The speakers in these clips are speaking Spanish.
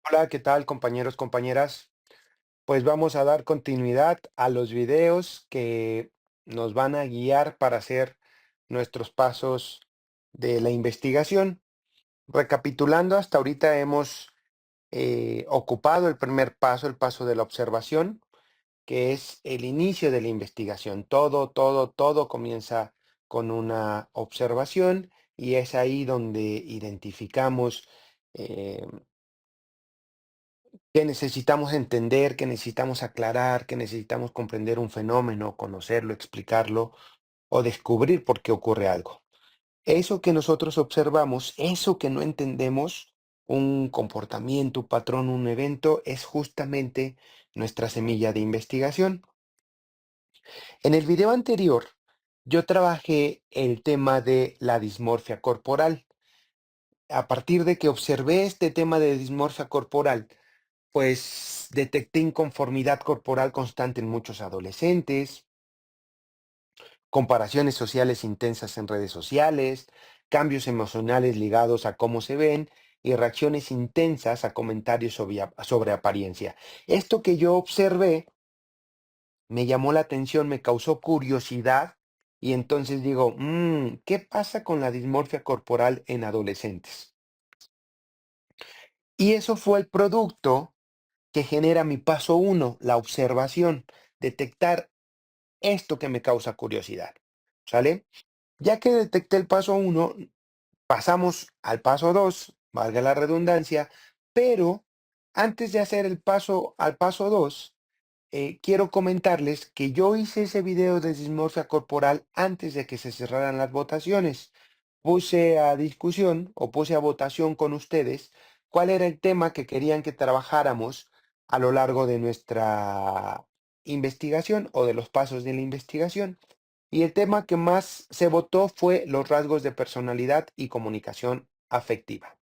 Hola, ¿qué tal, compañeros, compañeras? Pues vamos a dar continuidad a los videos que nos van a guiar para hacer nuestros pasos de la investigación. Recapitulando, hasta ahorita hemos ocupado el primer paso, el paso de la observación, que es el inicio de la investigación. Todo comienza con una observación y es ahí donde identificamos eh, que necesitamos entender, que necesitamos aclarar, que necesitamos comprender un fenómeno, conocerlo, explicarlo o descubrir por qué ocurre algo. Eso que nosotros observamos, eso que no entendemos, un comportamiento, un patrón, un evento, es justamente nuestra semilla de investigación. En el video anterior, yo trabajé el tema de la dismorfia corporal. A partir de que observé este tema de dismorfia corporal, pues detecté inconformidad corporal constante en muchos adolescentes, comparaciones sociales intensas en redes sociales, cambios emocionales ligados a cómo se ven y reacciones intensas a comentarios sobre apariencia. Esto que yo observé me llamó la atención, me causó curiosidad y entonces digo, ¿qué pasa con la dismorfia corporal en adolescentes? Y eso fue el producto que genera mi paso uno, la observación, detectar esto que me causa curiosidad, ¿sale? Ya que detecté el paso uno, pasamos al paso 2, valga la redundancia, pero antes de hacer el paso al paso 2, quiero comentarles que yo hice ese video de dismorfia corporal antes de que se cerraran las votaciones. Puse a discusión o puse a votación con ustedes cuál era el tema que querían que trabajáramos a lo largo de nuestra investigación o de los pasos de la investigación. Y el tema que más se votó fue los rasgos de personalidad y comunicación afectiva.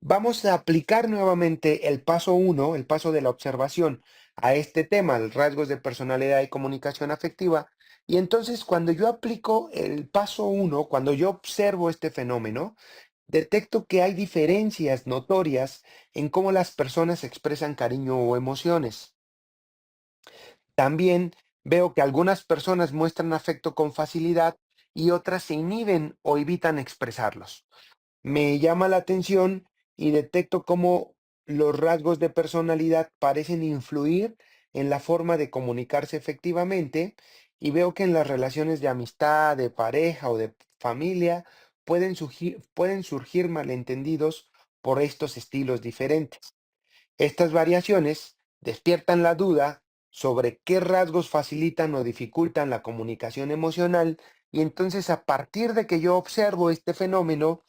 Vamos a aplicar nuevamente el paso uno, el paso de la observación, a este tema, el rasgos de personalidad y comunicación afectiva. Y entonces cuando yo aplico el paso uno, cuando yo observo este fenómeno, detecto que hay diferencias notorias en cómo las personas expresan cariño o emociones. También veo que algunas personas muestran afecto con facilidad y otras se inhiben o evitan expresarlos. Me llama la atención y detecto cómo los rasgos de personalidad parecen influir en la forma de comunicarse efectivamente y veo que en las relaciones de amistad, de pareja o de familia pueden surgir malentendidos por estos estilos diferentes. Estas variaciones despiertan la duda sobre qué rasgos facilitan o dificultan la comunicación emocional y entonces a partir de que yo observo este fenómeno,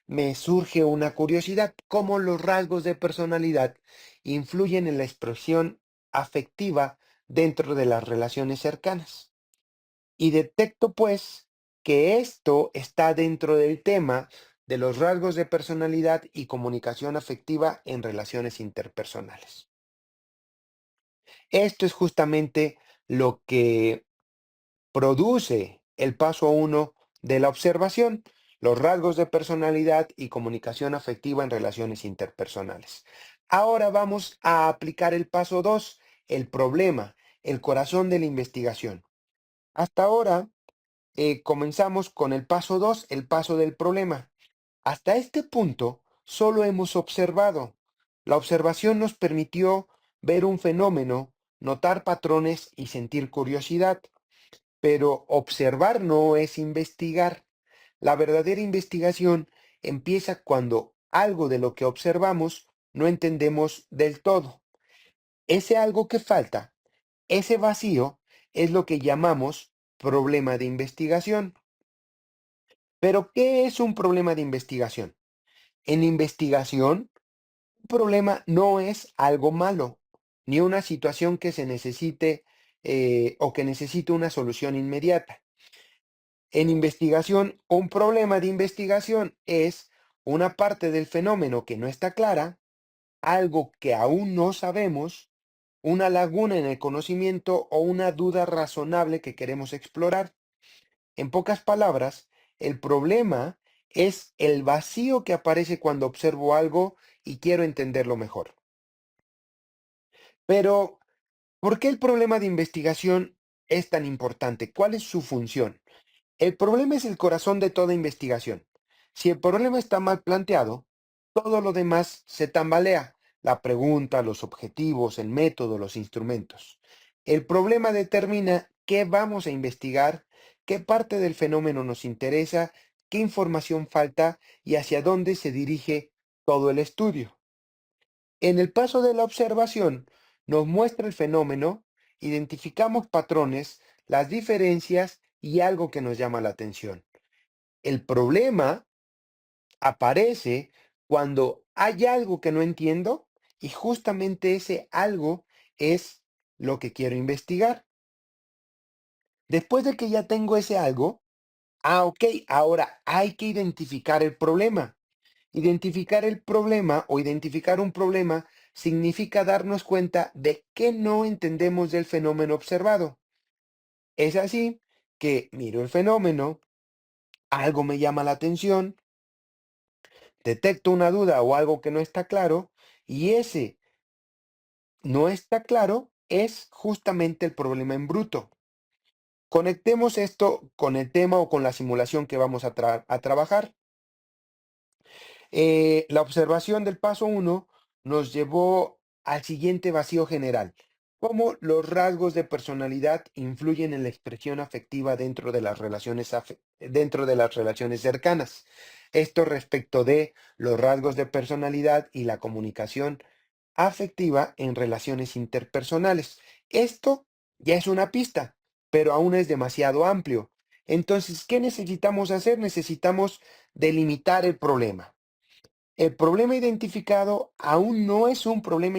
me surge una curiosidad, cómo los rasgos de personalidad influyen en la expresión afectiva dentro de las relaciones cercanas. Y detecto pues que esto está dentro del tema de los rasgos de personalidad y comunicación afectiva en relaciones interpersonales. Esto es justamente lo que produce el paso uno de la observación, los rasgos de personalidad y comunicación afectiva en relaciones interpersonales. Ahora vamos a aplicar el paso 2, el problema, el corazón de la investigación. Hasta ahora comenzamos con el paso 2, el paso del problema. Hasta este punto solo hemos observado. La observación nos permitió ver un fenómeno, notar patrones y sentir curiosidad. Pero observar no es investigar. La verdadera investigación empieza cuando algo de lo que observamos no entendemos del todo. Ese algo que falta, ese vacío, es lo que llamamos problema de investigación. Pero, ¿qué es un problema de investigación? En investigación, un problema no es algo malo, ni una situación que se necesite o que necesite una solución inmediata. En investigación, un problema de investigación es una parte del fenómeno que no está clara, algo que aún no sabemos, una laguna en el conocimiento o una duda razonable que queremos explorar. En pocas palabras, el problema es el vacío que aparece cuando observo algo y quiero entenderlo mejor. Pero, ¿por qué el problema de investigación es tan importante? ¿Cuál es su función? El problema es el corazón de toda investigación. Si el problema está mal planteado, todo lo demás se tambalea. La pregunta, los objetivos, el método, los instrumentos. El problema determina qué vamos a investigar, qué parte del fenómeno nos interesa, qué información falta y hacia dónde se dirige todo el estudio. En el paso de la observación, nos muestra el fenómeno, identificamos patrones, las diferencias y algo que nos llama la atención. El problema aparece cuando hay algo que no entiendo y justamente ese algo es lo que quiero investigar. Después de que ya tengo ese algo, ok, ahora hay que identificar el problema. Identificar el problema o identificar un problema significa darnos cuenta de qué no entendemos del fenómeno observado. Es así que miro el fenómeno, algo me llama la atención, detecto una duda o algo que no está claro, y ese no está claro es justamente el problema en bruto. Conectemos esto con el tema o con la simulación que vamos a trabajar. La observación del paso uno nos llevó al siguiente vacío general. ¿Cómo los rasgos de personalidad influyen en la expresión afectiva dentro de las relaciones cercanas? Esto respecto de los rasgos de personalidad y la comunicación afectiva en relaciones interpersonales. Esto ya es una pista, pero aún es demasiado amplio. Entonces, ¿qué necesitamos hacer? Necesitamos delimitar el problema. El problema identificado aún no es un problema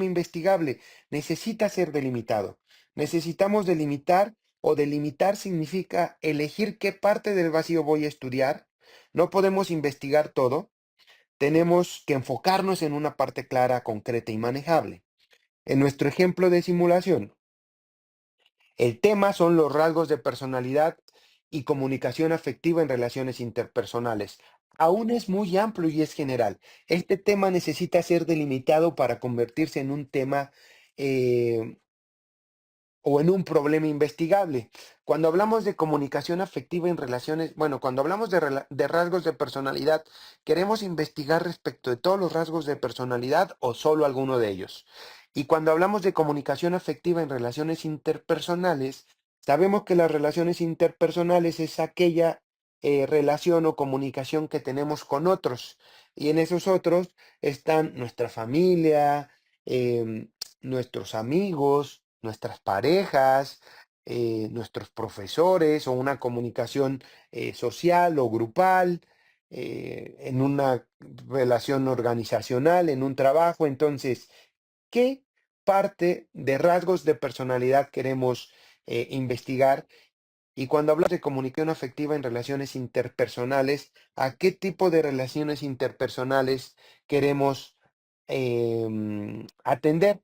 investigable, necesita ser delimitado. Necesitamos delimitar o delimitar significa elegir qué parte del vacío voy a estudiar. No podemos investigar todo, tenemos que enfocarnos en una parte clara, concreta y manejable. En nuestro ejemplo de simulación, el tema son los rasgos de personalidad y comunicación afectiva en relaciones interpersonales. Aún es muy amplio y es general. Este tema necesita ser delimitado para convertirse en un tema eh, o en un problema investigable. Cuando hablamos de comunicación afectiva en relaciones, bueno, cuando hablamos de rasgos de personalidad, ¿queremos investigar respecto de todos los rasgos de personalidad o solo alguno de ellos? Y cuando hablamos de comunicación afectiva en relaciones interpersonales, sabemos que las relaciones interpersonales es aquella relación o comunicación que tenemos con otros. Y en esos otros están nuestra familia, em, nuestros amigos, nuestras parejas, nuestros profesores o una comunicación social o grupal, en una relación organizacional, en un trabajo. Entonces, ¿qué parte de rasgos de personalidad queremos investigar? Y cuando hablamos de comunicación afectiva en relaciones interpersonales, ¿a qué tipo de relaciones interpersonales queremos atender?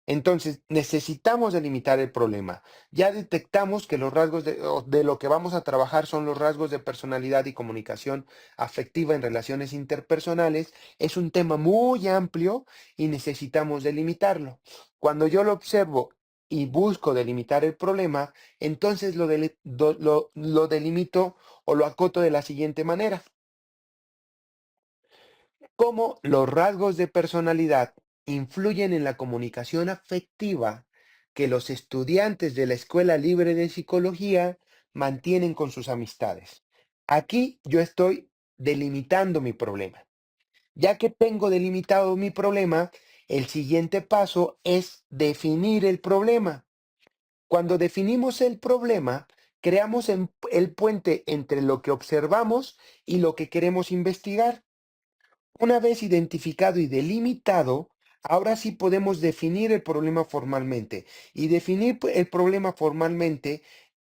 Entonces, necesitamos delimitar el problema. Ya detectamos que los rasgos de lo que vamos a trabajar son los rasgos de personalidad y comunicación afectiva en relaciones interpersonales. Es un tema muy amplio y necesitamos delimitarlo. Cuando yo lo observo y busco delimitar el problema, entonces lo delimito o lo acoto de la siguiente manera. Cómo los rasgos de personalidad influyen en la comunicación afectiva que los estudiantes de la Escuela Libre de Psicología mantienen con sus amistades. Aquí yo estoy delimitando mi problema. Ya que tengo delimitado mi problema, el siguiente paso es definir el problema. Cuando definimos el problema, creamos el puente entre lo que observamos y lo que queremos investigar. Una vez identificado y delimitado, ahora sí podemos definir el problema formalmente. Y definir el problema formalmente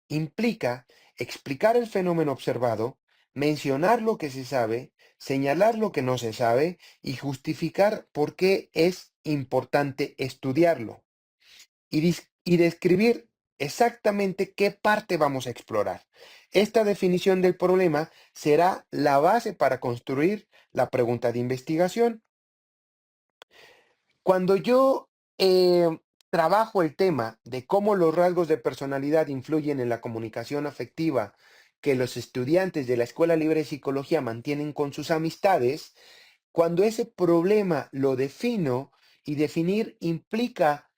implica explicar el fenómeno observado, mencionar lo que se sabe, señalar lo que no se sabe y justificar por qué es importante estudiarlo. Y describir exactamente qué parte vamos a explorar. Esta definición del problema será la base para construir la pregunta de investigación. Cuando yo trabajo el tema de cómo los rasgos de personalidad influyen en la comunicación afectiva que los estudiantes de la Escuela Libre de Psicología mantienen con sus amistades, cuando ese problema lo defino y definir implica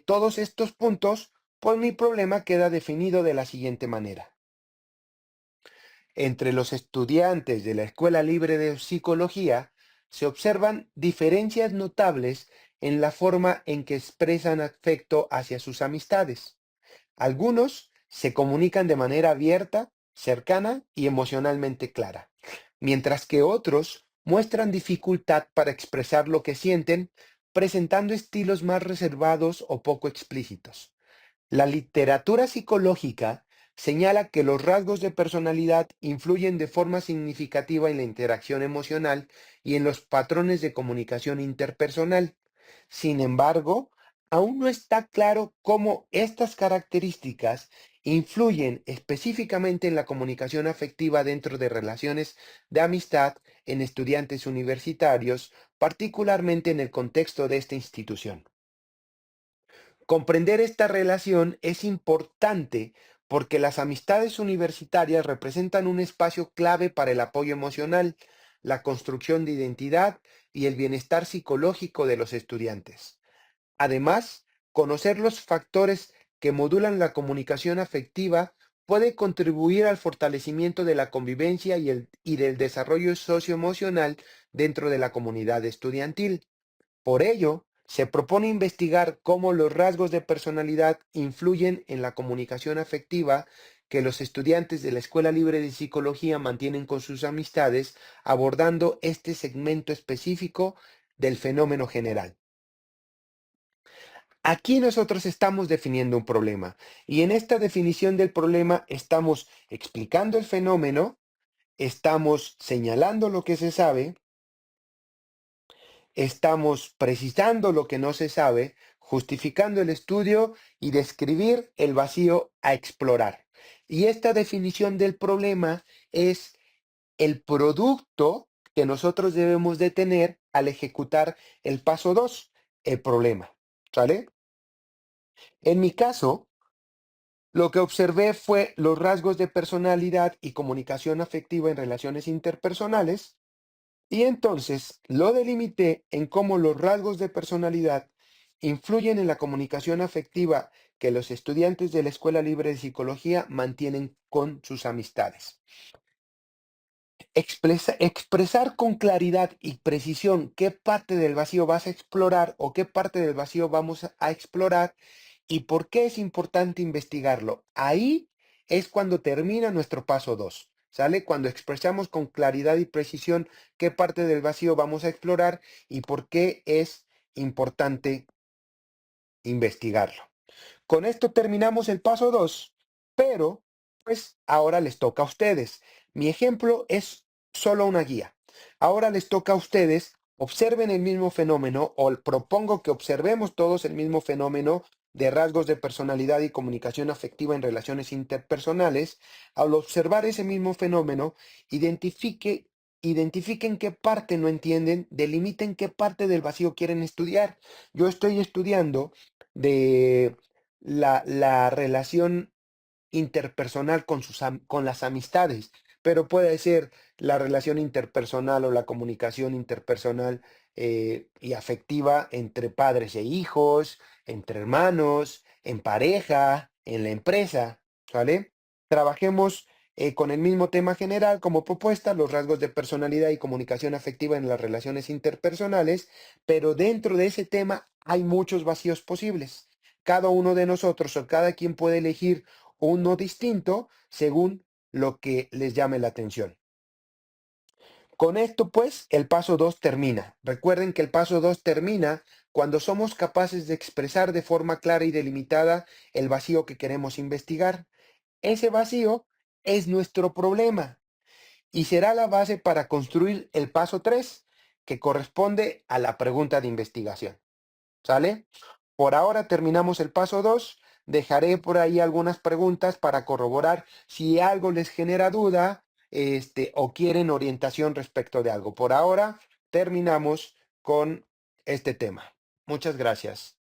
todos estos puntos, pues mi problema queda definido de la siguiente manera. Entre los estudiantes de la Escuela Libre de Psicología se observan diferencias notables en la forma en que expresan afecto hacia sus amistades. Algunos se comunican de manera abierta, cercana y emocionalmente clara, mientras que otros muestran dificultad para expresar lo que sienten, presentando estilos más reservados o poco explícitos. La literatura psicológica señala que los rasgos de personalidad influyen de forma significativa en la interacción emocional y en los patrones de comunicación interpersonal. Sin embargo, aún no está claro cómo estas características influyen específicamente en la comunicación afectiva dentro de relaciones de amistad en estudiantes universitarios, particularmente en el contexto de esta institución. Comprender esta relación es importante porque las amistades universitarias representan un espacio clave para el apoyo emocional, la construcción de identidad y el bienestar psicológico de los estudiantes. Además, conocer los factores que modulan la comunicación afectiva puede contribuir al fortalecimiento de la convivencia y del desarrollo socioemocional dentro de la comunidad estudiantil. Por ello, se propone investigar cómo los rasgos de personalidad influyen en la comunicación afectiva que los estudiantes de la Escuela Libre de Psicología mantienen con sus amistades, abordando este segmento específico del fenómeno general. Aquí nosotros estamos definiendo un problema y en esta definición del problema estamos explicando el fenómeno, estamos señalando lo que se sabe, estamos precisando lo que no se sabe, justificando el estudio y describir el vacío a explorar. Y esta definición del problema es el producto que nosotros debemos de tener al ejecutar el paso 2, el problema. ¿Sale? En mi caso, lo que observé fue los rasgos de personalidad y comunicación afectiva en relaciones interpersonales. Y entonces lo delimité en cómo los rasgos de personalidad influyen en la comunicación afectiva que los estudiantes de la Escuela Libre de Psicología mantienen con sus amistades. Expresar con claridad y precisión qué parte del vacío vas a explorar o qué parte del vacío vamos a explorar y por qué es importante investigarlo. Ahí es cuando termina nuestro paso 2. ¿Sale? Cuando expresamos con claridad y precisión qué parte del vacío vamos a explorar y por qué es importante investigarlo. Con esto terminamos el paso 2, pero pues ahora les toca a ustedes. Mi ejemplo es solo una guía. Ahora les toca a ustedes, observen el mismo fenómeno o propongo que observemos todos el mismo fenómeno de rasgos de personalidad y comunicación afectiva en relaciones interpersonales. Al observar ese mismo fenómeno, identifiquen qué parte no entienden, delimiten qué parte del vacío quieren estudiar. Yo estoy estudiando de la relación interpersonal con las amistades, pero puede ser la relación interpersonal o la comunicación interpersonal y afectiva entre padres e hijos, entre hermanos, en pareja, en la empresa, ¿vale? Trabajemos con el mismo tema general como propuesta, los rasgos de personalidad y comunicación afectiva en las relaciones interpersonales, pero dentro de ese tema hay muchos vacíos posibles. Cada uno de nosotros o cada quien puede elegir uno distinto según lo que les llame la atención. Con esto, pues, el paso 2 termina. Recuerden que el paso 2 termina cuando somos capaces de expresar de forma clara y delimitada el vacío que queremos investigar. Ese vacío es nuestro problema y será la base para construir el paso 3, que corresponde a la pregunta de investigación. ¿Sale? Por ahora terminamos el paso 2. dejaré por ahí algunas preguntas para corroborar si algo les genera duda, o quieren orientación respecto de algo. Por ahora, terminamos con este tema. Muchas gracias.